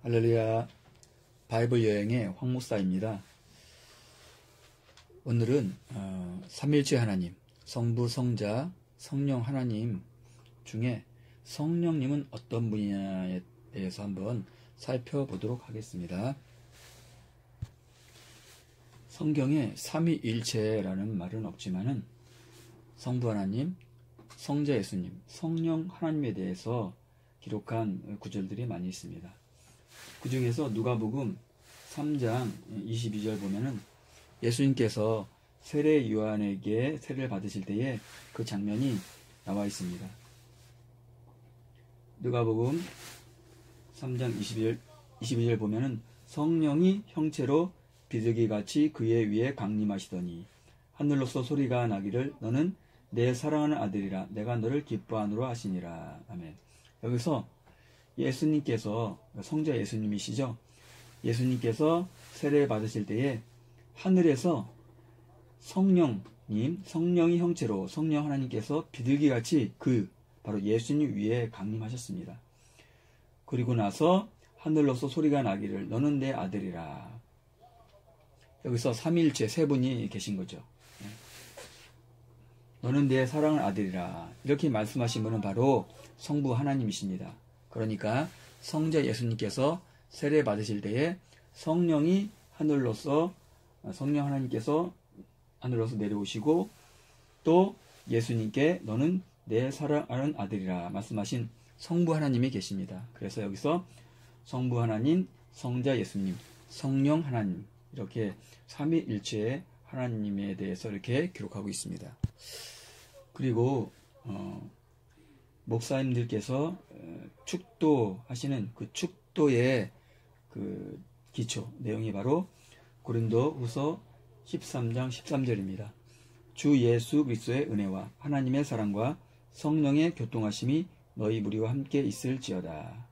할렐루야. 바이블 여행의 황 목사입니다. 오늘은 삼일체 하나님, 성부, 성자, 성령 하나님 중에 성령님은 어떤 분이냐에 대해서 한번 살펴보도록 하겠습니다. 성경에 삼위일체라는 말은 없지만은 성부 하나님, 성자 예수님, 성령 하나님에 대해서 기록한 구절들이 많이 있습니다. 그 중에서 누가복음 3장 22절 보면은 예수님께서 세례 요한에게 세례를 받으실 때에 그 장면이 나와 있습니다. 누가복음 3장 22절 보면은 성령이 형체로 비둘기같이 그의 위에 강림하시더니 하늘로서 소리가 나기를 너는 내 사랑하는 아들이라 내가 너를 기뻐하노라 하시니라. 아멘. 여기서 예수님께서, 성자 예수님이시죠. 예수님께서 세례 받으실 때에 하늘에서 성령님, 성령이 형체로 성령 하나님께서 비둘기같이 바로 예수님 위에 강림하셨습니다. 그리고 나서 하늘로서 소리가 나기를 너는 내 아들이라. 여기서 삼위일체 세 분이 계신 거죠. 너는 내 사랑하는 아들이라. 이렇게 말씀하신 분은 바로 성부 하나님이십니다. 그러니까 성자 예수님께서 세례 받으실 때에 성령이 성령 하나님께서 하늘로서 내려오시고 또 예수님께 너는 내 사랑하는 아들이라 말씀하신 성부 하나님이 계십니다. 그래서 여기서 성부 하나님, 성자 예수님, 성령 하나님 이렇게 삼위일체의 하나님에 대해서 이렇게 기록하고 있습니다. 그리고 목사님들께서 축도하시는 그 축도의 그 기초 내용이 바로 고린도후서 13장 13절입니다. 주 예수 그리스도의 은혜와 하나님의 사랑과 성령의 교통하심이 너희 무리와 함께 있을지어다.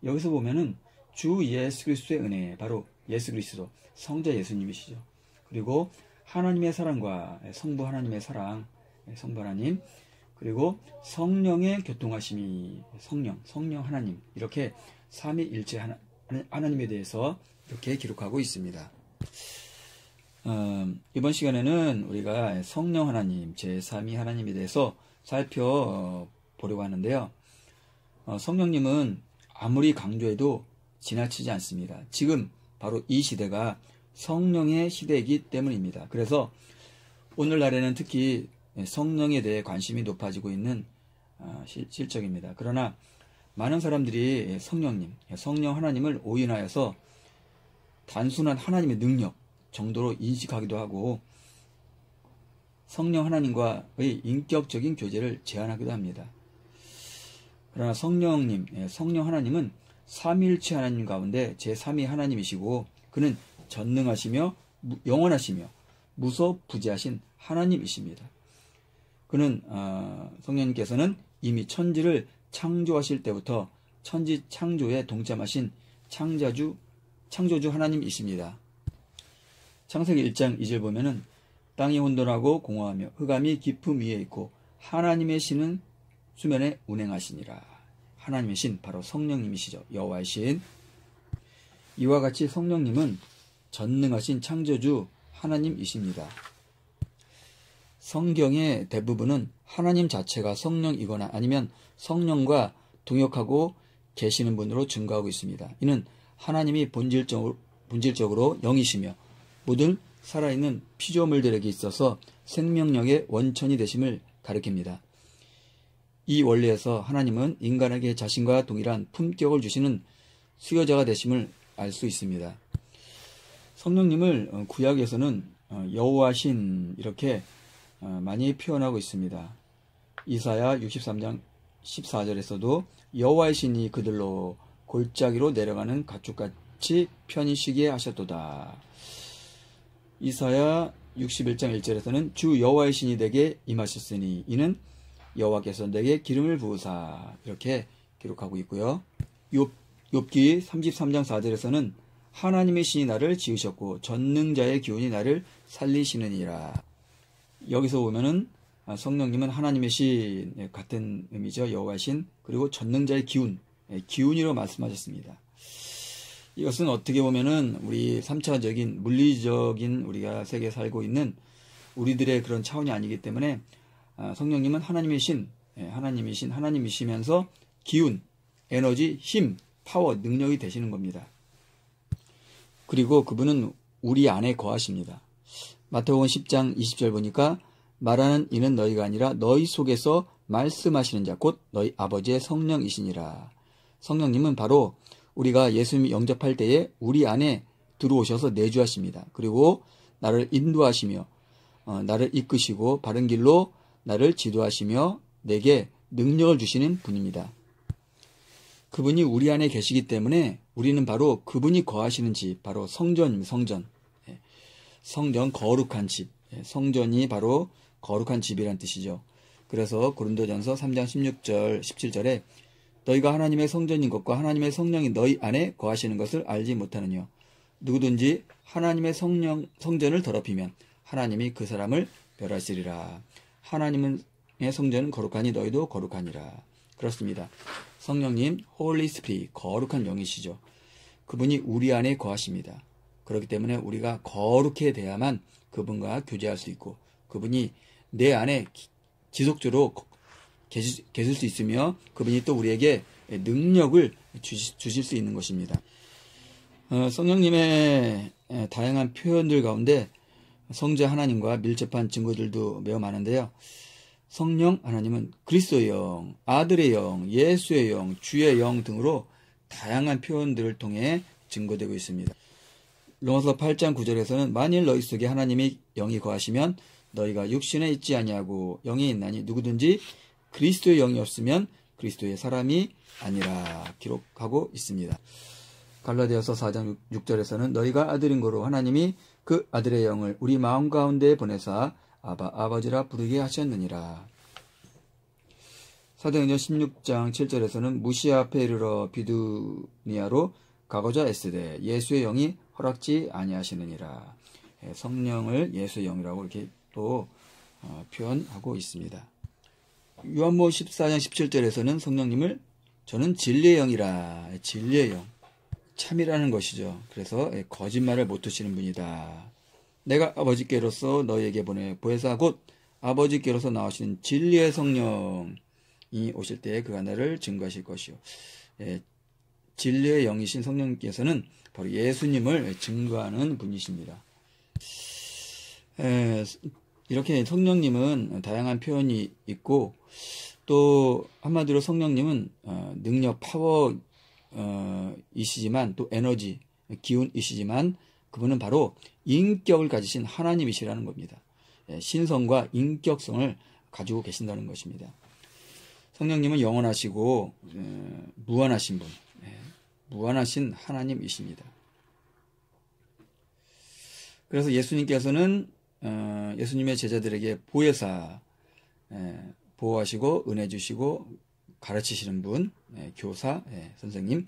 여기서 보면은 주 예수 그리스도의 은혜, 바로 예수 그리스도 성자 예수님이시죠. 그리고 하나님의 사랑과 성부 하나님의 사랑, 성부 하나님, 그리고 성령의 교통하심이 성령 하나님, 이렇게 삼위일체 하나님에 대해서 이렇게 기록하고 있습니다. 이번 시간에는 우리가 성령 하나님, 제3위 하나님에 대해서 살펴보려고 하는데요. 성령님은 아무리 강조해도 지나치지 않습니다. 지금 바로 이 시대가 성령의 시대이기 때문입니다. 그래서 오늘날에는 특히 성령에 대해 관심이 높아지고 있는 실적입니다. 그러나 많은 사람들이 성령 하나님을 오인하여서 단순한 하나님의 능력 정도로 인식하기도 하고 성령 하나님과의 인격적인 교제를 제한하기도 합니다. 그러나 성령 하나님은 삼위일체 하나님 가운데 제3위 하나님이시고 그는 전능하시며 영원하시며 무소부재하신 하나님이십니다. 그는 성령님께서는 이미 천지를 창조하실 때부터 천지 창조에 동참하신 창조주 하나님이십니다. 창세기 1장 2절 보면은 땅이 혼돈하고 공허하며 흑암이 깊음 위에 있고 하나님의 신은 수면에 운행하시니라. 하나님의 신, 바로 성령님이시죠. 여호와의 신. 이와 같이 성령님은 전능하신 창조주 하나님이십니다. 성경의 대부분은 하나님 자체가 성령이거나 아니면 성령과 동역하고 계시는 분으로 증거하고 있습니다. 이는 하나님이 본질적으로 영이시며 모든 살아있는 피조물들에게 있어서 생명력의 원천이 되심을 가리킵니다. 이 원리에서 하나님은 인간에게 자신과 동일한 품격을 주시는 수요자가 되심을 알 수 있습니다. 성령님을 구약에서는 여호와신 이렇게 많이 표현하고 있습니다. 이사야 63장 14절에서도 여호와의 신이 그들로 골짜기로 내려가는 가축같이 편히 쉬게 하셨도다. 이사야 61장 1절에서는 주 여호와의 신이 내게 임하셨으니 이는 여호와께서 내게 기름을 부으사 이렇게 기록하고 있고요. 욥기 33장 4절에서는 하나님의 신이 나를 지으셨고 전능자의 기운이 나를 살리시느니라. 여기서 보면은 성령님은 하나님의 신 같은 의미죠. 여호와의 신, 그리고 전능자의 기운이라고 말씀하셨습니다. 이것은 어떻게 보면은 우리 3차적인 물리적인 우리가 세계에 살고 있는 우리들의 그런 차원이 아니기 때문에 성령님은 하나님이신 하나님이시면서 기운, 에너지, 힘, 파워, 능력이 되시는 겁니다. 그리고 그분은 우리 안에 거하십니다. 마태복음 10장 20절 보니까 말하는 이는 너희가 아니라 너희 속에서 말씀하시는 자 곧 너희 아버지의 성령이시니라. 성령님은 바로 우리가 예수님 영접할 때에 우리 안에 들어오셔서 내주하십니다. 그리고 나를 인도하시며 나를 이끄시고 바른 길로 나를 지도하시며 내게 능력을 주시는 분입니다. 그분이 우리 안에 계시기 때문에 우리는 바로 그분이 거하시는 집, 바로 성전, 거룩한 집, 성전이 바로 거룩한 집이란 뜻이죠. 그래서 고린도전서 3장 16절, 17절에 너희가 하나님의 성전인 것과 하나님의 성령이 너희 안에 거하시는 것을 알지 못하느냐. 누구든지 하나님의 성전을 더럽히면 하나님이 그 사람을 멸하시리라. 하나님의 성전은 거룩하니 너희도 거룩하니라. 그렇습니다. 성령님, 홀리 스피릿, 거룩한 영이시죠. 그분이 우리 안에 거하십니다. 그렇기 때문에 우리가 거룩해 돼야만 그분과 교제할 수 있고 그분이 내 안에 지속적으로 계실 수 있으며 그분이 또 우리에게 능력을 주실 수 있는 것입니다. 성령님의 다양한 표현들 가운데 성자 하나님과 밀접한 증거들도 매우 많은데요. 성령 하나님은 그리스도의 영, 아들의 영, 예수의 영, 주의 영 등으로 다양한 표현들을 통해 증거되고 있습니다. 로마서 8장 9절에서는 만일 너희 속에 하나님이 영이 거하시면 너희가 육신에 있지 아니하고 영이 있나니 누구든지 그리스도의 영이 없으면 그리스도의 사람이 아니라 기록하고 있습니다. 갈라디아서 4장 6절에서는 너희가 아들인 거로 하나님이 그 아들의 영을 우리 마음 가운데 보내사 아버지라 부르게 하셨느니라. 사도행전 16장 7절에서는 무시아 앞에 이르러 비두니아로 가고자 애쓰되 예수의 영이 허락지 아니하시느니라. 성령을 예수의 영이라고 이렇게 또 표현하고 있습니다. 요한복음 14장 17절에서는 성령님을 저는 진리의 영이라. 진리의 영. 참이라는 것이죠. 그래서 거짓말을 못 하시는 분이다. 내가 아버지께로서 너희에게 보내 보혜사 곧 아버지께로서 나오시는 진리의 성령이 오실 때에 그가 나를 증거하실 것이요. 진리의 영이신 성령께서는 바로 예수님을 증거하는 분이십니다. 이렇게 성령님은 다양한 표현이 있고 또 한마디로 성령님은 능력, 파워 이시지만 또 에너지, 기운이시지만 그분은 바로 인격을 가지신 하나님이시라는 겁니다. 신성과 인격성을 가지고 계신다는 것입니다. 성령님은 영원하시고 무한하신 분, 무한하신 하나님이십니다. 그래서 예수님께서는 예수님의 제자들에게 보혜사, 보호하시고 은혜 주시고 가르치시는 분, 교사, 선생님,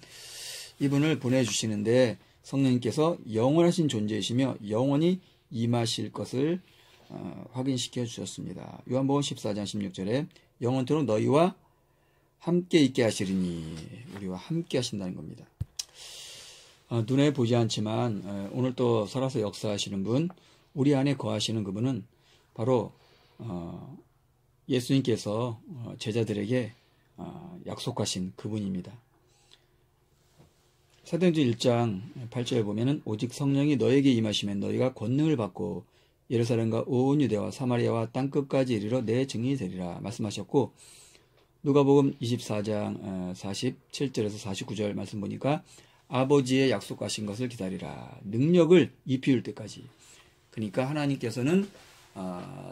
이분을 보내주시는데 성령님께서 영원하신 존재이시며 영원히 임하실 것을 확인시켜 주셨습니다. 요한복음 14장 16절에 영원토록 너희와 함께 있게 하시리니, 우리와 함께 하신다는 겁니다. 눈에 보지 않지만 오늘 또 살아서 역사하시는 분, 우리 안에 거하시는 그분은 바로 예수님께서 제자들에게 약속하신 그분입니다. 사도행전 1장 8절에 보면은 오직 성령이 너에게 임하시면 너희가 권능을 받고 예루살렘과 온 유대와 사마리아와 땅끝까지 이르러 내 증인이 되리라 말씀하셨고, 누가복음 24장 47절에서 49절 말씀 보니까 아버지의 약속하신 것을 기다리라. 능력을 입히울 때까지. 그러니까 하나님께서는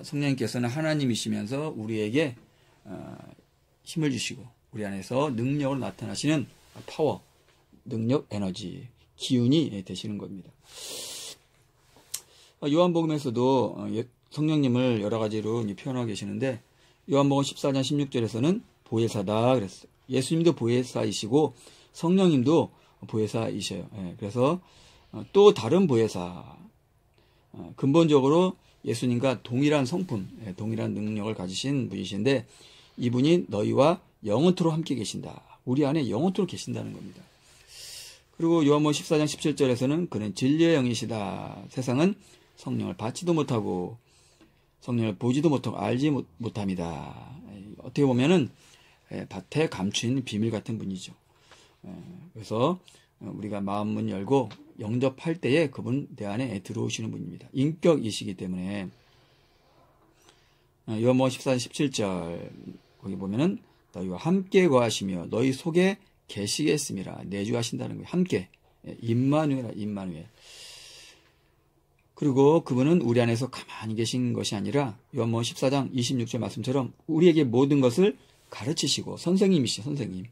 성령님께서는 하나님이시면서 우리에게 힘을 주시고 우리 안에서 능력을 나타나시는 파워, 능력, 에너지, 기운이 되시는 겁니다. 요한복음에서도 성령님을 여러 가지로 표현하고 계시는데 요한복음 14장 16절에서는 보혜사다 그랬어요. 예수님도 보혜사이시고 성령님도 보혜사이셔요. 그래서 또 다른 보혜사, 근본적으로 예수님과 동일한 성품, 동일한 능력을 가지신 분이신데 이분이 너희와 영원토록 함께 계신다. 우리 안에 영원토록 계신다는 겁니다. 그리고 요한복음 14장 17절에서는 그는 진리의 영이시다. 세상은 성령을 받지도 못하고 성령을 보지도 못하고 알지 못합니다. 어떻게 보면은 밭에 감추인 비밀 같은 분이죠. 그래서 우리가 마음문 열고 영접할 때에 그분 내 안에 들어오시는 분입니다. 인격이시기 때문에 요한복음 14장 17절 거기 보면은 너희와 함께 거하시며 너희 속에 계시겠음이라 내주하신다는 거예요. 함께 임마누엘이라 임마누엘. 그리고 그분은 우리 안에서 가만히 계신 것이 아니라 요한복음 14장 26절 말씀처럼 우리에게 모든 것을 가르치시고 선생님이시죠. 선생님.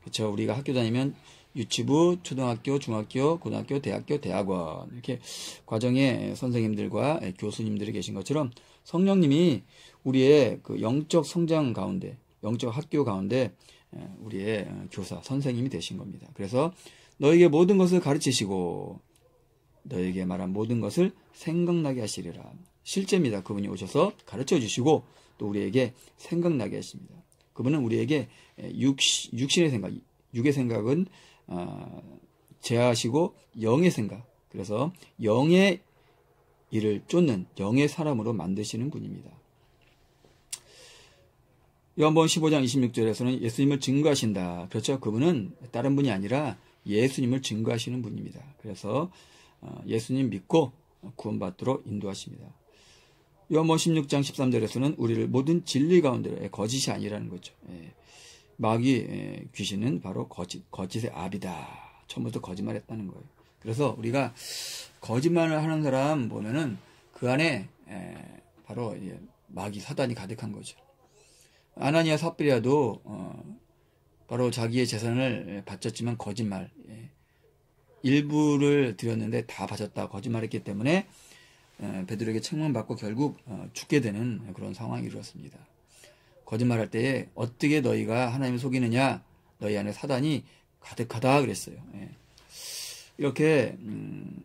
그렇죠. 우리가 학교 다니면 유치부, 초등학교, 중학교, 고등학교, 대학교, 대학원 이렇게 과정에 선생님들과 교수님들이 계신 것처럼 성령님이 우리의 그 영적 성장 가운데, 영적 학교 가운데 우리의 교사, 선생님이 되신 겁니다. 그래서 너에게 모든 것을 가르치시고 너에게 말한 모든 것을 생각나게 하시리라. 실제입니다. 그분이 오셔서 가르쳐 주시고 또 우리에게 생각나게 하십니다. 그분은 우리에게 육신의 생각, 육의 생각은 제하시고 영의 생각, 그래서 영의 일을 쫓는 영의 사람으로 만드시는 분입니다. 요한복음 15장 26절에서는 예수님을 증거하신다. 그렇죠. 그분은 다른 분이 아니라 예수님을 증거하시는 분입니다. 그래서 예수님 믿고 구원받도록 인도하십니다. 요한복음 16장 13절에서는 우리를 모든 진리 가운데로 거짓이 아니라는 거죠. 마귀 귀신은 바로 거짓의 압이다. 처음부터 거짓말했다는 거예요. 그래서 우리가 거짓말을 하는 사람 보면은 그 안에 바로 마귀 사단이 가득한 거죠. 아나니아 삽비라도 바로 자기의 재산을 바쳤지만 거짓말, 일부를 드렸는데 다 바쳤다 거짓말했기 때문에 베드로에게 책망받고 결국 죽게 되는 그런 상황이 이루어졌습니다. 거짓말할 때에 어떻게 너희가 하나님을 속이느냐, 너희 안에 사단이 가득하다 그랬어요. 이렇게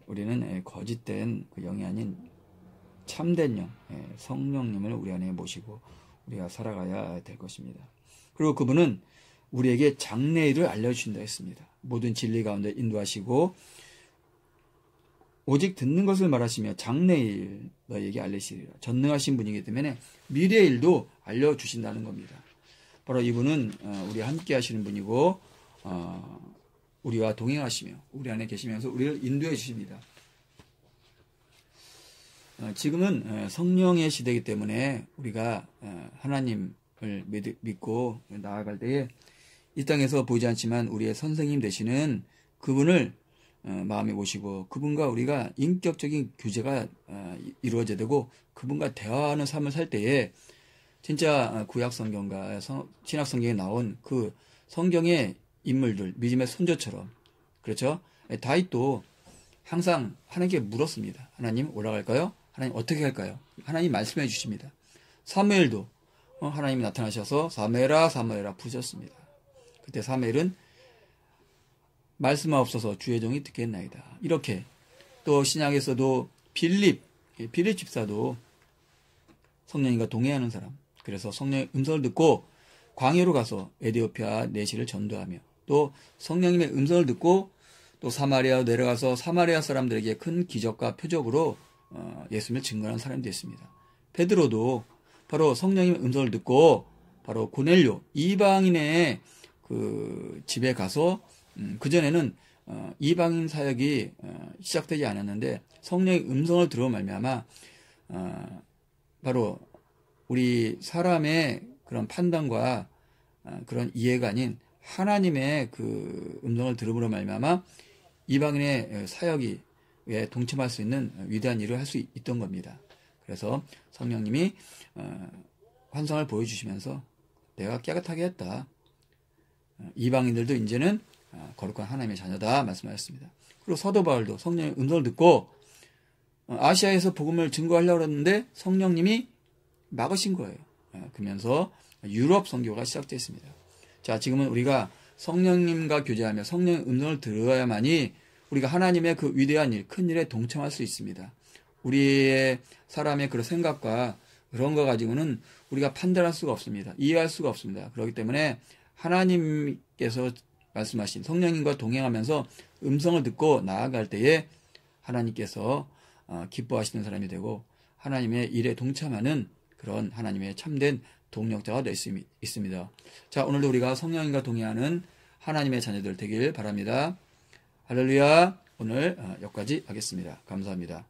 우리는 거짓된 그 영이 아닌 참된 영, 성령님을 우리 안에 모시고 우리가 살아가야 될 것입니다. 그리고 그분은 우리에게 장래일을 알려주신다 했습니다. 모든 진리 가운데 인도하시고 오직 듣는 것을 말하시며 장래일 너희에게 알리시리라. 전능하신 분이기 때문에 미래의 일도 알려주신다는 겁니다. 바로 이분은 우리와 함께 하시는 분이고 우리와 동행하시며 우리 안에 계시면서 우리를 인도해 주십니다. 지금은 성령의 시대이기 때문에 우리가 하나님을 믿고 나아갈 때에 이 땅에서 보이지 않지만 우리의 선생님 되시는 그분을 마음에 모시고 그분과 우리가 인격적인 교제가 이루어져야 되고 그분과 대화하는 삶을 살 때에 진짜 구약 성경과 신약 성경에 나온 그 성경의 인물들, 믿음의 선조처럼, 그렇죠? 다윗도 항상 하나님께 물었습니다. 하나님 올라갈까요? 하나님 어떻게 할까요? 하나님 말씀해 주십니다. 사무엘도 하나님이 나타나셔서 사무엘아 사무엘아 부르셨습니다. 그때 사무엘은 말씀하옵소서 주의 종이 듣겠나이다. 이렇게 또 신약에서도 빌립 집사도 성령님과 동행하는 사람. 그래서 성령의 음성을 듣고 광야로 가서 에디오피아 내시를 전도하며 또 성령님의 음성을 듣고 또 사마리아 내려가서 사마리아 사람들에게 큰 기적과 표적으로 예수님을 증거하는 사람이 됐습니다. 베드로도 바로 성령님의 음성을 듣고 바로 고넬료 이방인의 그 집에 가서 그전에는 이방인 사역이 시작되지 않았는데 성령의 음성을 들어 말미암아 바로 우리 사람의 그런 판단과 그런 이해가 아닌 하나님의 그 음성을 들음으로 말미암아 이방인의 사역이 동참할 수 있는 위대한 일을 할 수 있던 겁니다. 그래서 성령님이 환상을 보여주시면서 내가 깨끗하게 했다. 이방인들도 이제는 거룩한 하나님의 자녀다 말씀하셨습니다. 그리고 사도 바울도 성령의 음성을 듣고 아시아에서 복음을 증거하려고 했는데 성령님이 막으신 거예요. 그러면서 유럽 선교가 시작됐습니다. 자, 지금은 우리가 성령님과 교제하며 성령의 음성을 들어야만이 우리가 하나님의 그 위대한 일, 큰 일에 동참할 수 있습니다. 우리의 사람의 그런 생각과 그런 거 가지고는 우리가 판단할 수가 없습니다. 이해할 수가 없습니다. 그렇기 때문에 하나님께서 말씀하신 성령님과 동행하면서 음성을 듣고 나아갈 때에 하나님께서 기뻐하시는 사람이 되고 하나님의 일에 동참하는 그런 하나님의 참된 동력자가 될 수 있습니다. 자, 오늘도 우리가 성령님과 동행하는 하나님의 자녀들 되길 바랍니다. 할렐루야. 오늘 여기까지 하겠습니다. 감사합니다.